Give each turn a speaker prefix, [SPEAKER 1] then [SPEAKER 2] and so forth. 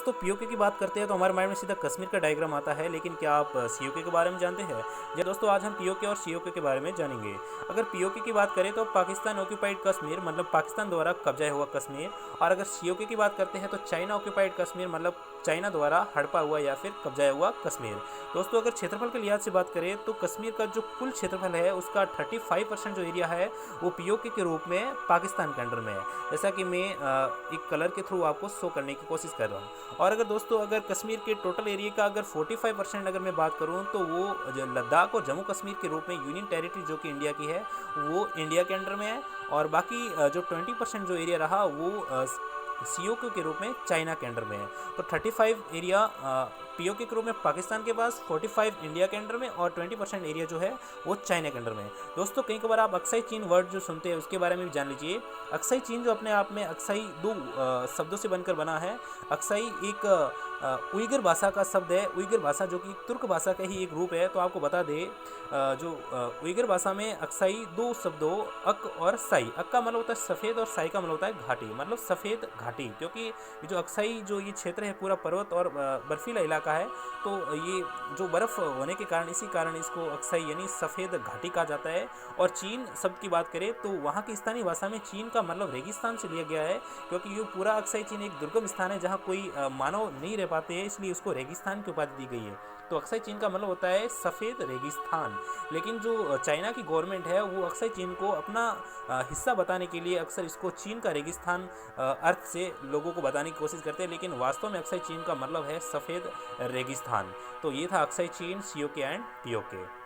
[SPEAKER 1] दोस्तों पीओके की बात करते हैं तो हमारे माइंड में सीधा कश्मीर का डायग्राम आता है, लेकिन क्या आप सीओके के बारे में जानते हैं? जी दोस्तों, आज हम पीओके और सीओके के बारे में जानेंगे। अगर पीओके की बात करें तो पाकिस्तान ऑक्यूपाइड कश्मीर मतलब पाकिस्तान द्वारा कब्जा हुआ कश्मीर, और अगर सीओके की बात करते हैं तो चाइना ऑक्यूपाइड कश्मीर मतलब चाइना द्वारा हड़पा हुआ या फिर कब्जा हुआ कश्मीर। दोस्तों अगर क्षेत्रफल के लिहाज से बात करें तो कश्मीर का जो कुल क्षेत्रफल है उसका 35% जो एरिया है वो पीओके के रूप में पाकिस्तान के अंडर में है, जैसा कि मैं एक कलर के थ्रू आपको शो करने की कोशिश कर रहा हूँ। और अगर दोस्तों अगर कश्मीर के टोटल एरिया का अगर 45% अगर मैं बात करूँ तो वो जो लद्दाख और जम्मू कश्मीर के रूप में यूनियन टेरिटरी जो कि इंडिया की है वो इंडिया के अंडर में है, और बाकी जो 20% जो एरिया रहा वो सीओके के रूप में चाइना के अंडर में है। तो 35 एरिया पीओके के रूप में पाकिस्तान के पास, 45 इंडिया के अंडर में, और 20% एरिया जो है वो चाइना के अंडर में है। दोस्तों कई बार आप अक्साई चीन वर्ड जो सुनते हैं उसके बारे में भी जान लीजिए। अक्साई चीन जो अपने आप में अक्साई दो शब्दों से बनकर बना है। अक्साई एक उइगर भाषा का शब्द है, उइगर भाषा जो कि तुर्क भाषा का ही एक रूप है। तो आपको बता दें जो उइगर भाषा में अक्साई दो शब्दों अक और साई, अक का मतलब होता है सफ़ेद और साई का मतलब होता है घाटी, मतलब सफ़ेद घाटी, क्योंकि ये जो अक्साई जो ये क्षेत्र है पूरा पर्वत और बर्फीला इलाका है, तो ये जो बर्फ़ होने के कारण इसी कारण इसको अक्साई यानी सफ़ेद घाटी कहा जाता है। और चीन शब्द की बात करें तो वहाँ की स्थानीय भाषा में चीन का मतलब रेगिस्तान से लिया गया है, क्योंकि ये पूरा अक्साई चीन एक दुर्गम स्थान है जहाँ कोई मानव नहीं रह पाते हैं, इसलिए उसको रेगिस्तान की उपाधि दी गई है। तो अक्साई चीन का मतलब होता है सफ़ेद रेगिस्तान। लेकिन जो चाइना की गवर्नमेंट है वो अक्साई चीन को अपना हिस्सा बताने के लिए अक्सर इसको चीन का रेगिस्तान अर्थ से लोगों को बताने की कोशिश करते हैं, लेकिन वास्तव में अक्साई चीन का मतलब है सफ़ेद रेगिस्तान। तो ये था अक्साई चीन, सीओके एंड पीओके।